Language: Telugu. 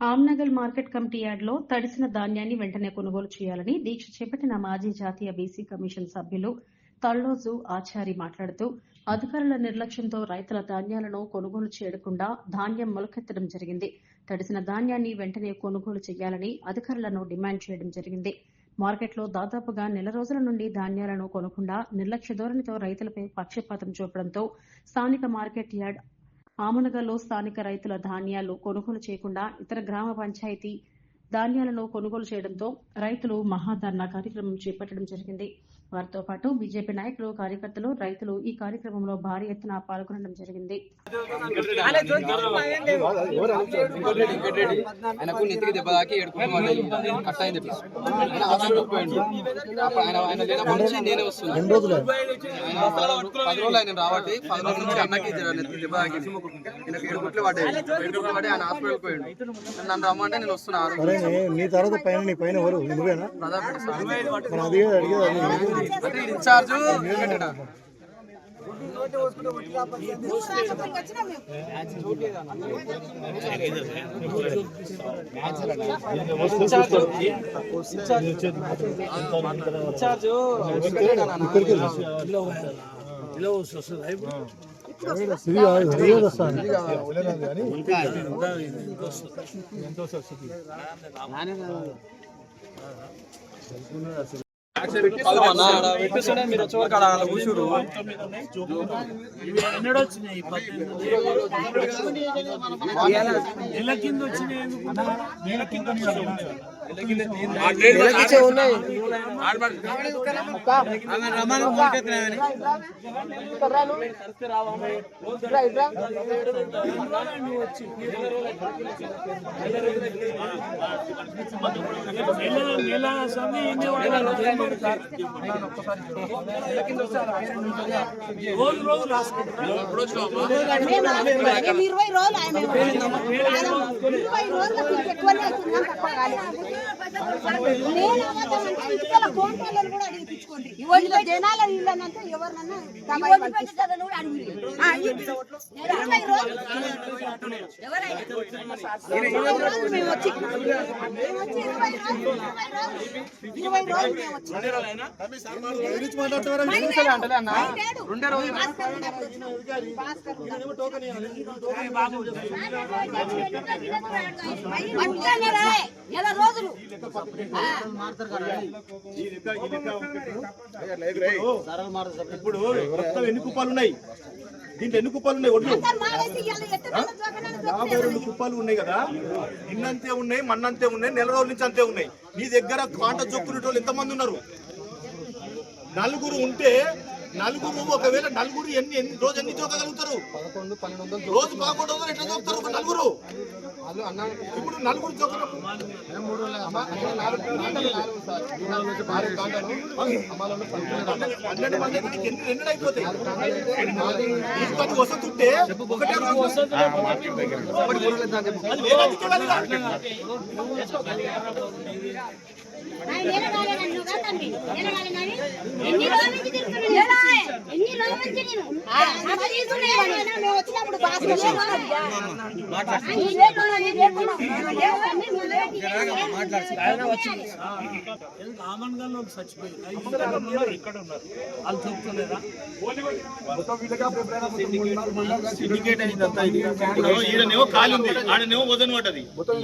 ఆమ్నగల్ మార్కెట్ కమిటీ యార్డ్లో తడిసిన ధాన్యాన్ని వెంటనే కొనుగోలు చేయాలని దీక్ష చేపట్టిన మాజీ జాతీయ బీసీ కమిషన్ సభ్యులు తల్లోజు ఆచారి మాట్లాడుతూ అధికారుల నిర్లక్ష్యంతో రైతుల ధాన్యాలను కొనుగోలు చేయకుండా ధాన్యం మొలకెత్తడం జరిగింది. తడిసిన ధాన్యాన్ని వెంటనే కొనుగోలు చేయాలని అధికారులను డిమాండ్ చేయడం జరిగింది. మార్కెట్లో దాదాపుగా నెల రోజుల నుండి ధాన్యాలను కొనకుండా నిర్లక్ష్య ధోరణితో రైతులపై పక్షపాతం చూపడంతో స్థానిక మార్కెట్ యార్డ్ ఆమనగల్లో స్థానిక రైతుల ధాన్యాలు కొనుగోలు చేయకుండా ఇతర గ్రామ పంచాయతీ ధాన్యాలను కొనుగోలు చేయడంతో రైతులు మహాధర్నా కార్యక్రమం చేపట్టడం జరిగింది. వారితో పాటు బీజేపీ నాయకులు, కార్యకర్తలు, రైతులు ఈ కార్యక్రమంలో భారీ ఎత్తున పాల్గొనడం జరిగింది. నన్ను రమ్మంటే నేను వస్తున్నాను. నీ తర్వాత పైన నీ పైన ఎవరు నువ్వేనా? ఇన్ఛార్జ్ మీరు వచ్చేవారు కదా కూర్చురు. ఎన్నడొచ్చినాయి? నెల కింద వచ్చినాయి. జనాల ఇళ్ళనంతా ఎవరినన్నా మేము వచ్చి 20 రోజులు ఇప్పుడు మొత్తం ఎన్ని కుప్పాలు ఉన్నాయి? దీంట్లో ఎన్ని కుప్పాలు ఉన్నాయి? ఒడ్లు 52 కుప్పాలు ఉన్నాయి కదా. ఇన్నంతే ఉన్నాయి, మన్నంతే ఉన్నాయి, నెల రోజుల నుంచి అంతే ఉన్నాయి. నీ దగ్గర కాంట చొక్కునే వాళ్ళు ఎంతమంది ఉన్నారు? నలుగురు ఉంటే ఒకవేళ నలుగురు ఎన్ని రోజు ఎన్ని చోకగలుగుతారు? 1100-1200 రోజు 1100 ఎట్లా చోకుతారు ఒక నలుగురు? ఇప్పుడు నలుగురు చోకనప్పుడు ఎన్ని అయిపోతాయి? వస్తుంటే ఒకటే ఆమన్గల్లో చచ్చిపోయి ఇక్కడ ఉన్నారు. వాళ్ళు చూపుతలేదా? సిండికేట్ అయిందంతా. ఈడనేమో ఖాళీ ఉంది, ఆడనేమో వదన పడ్డది. మొత్తం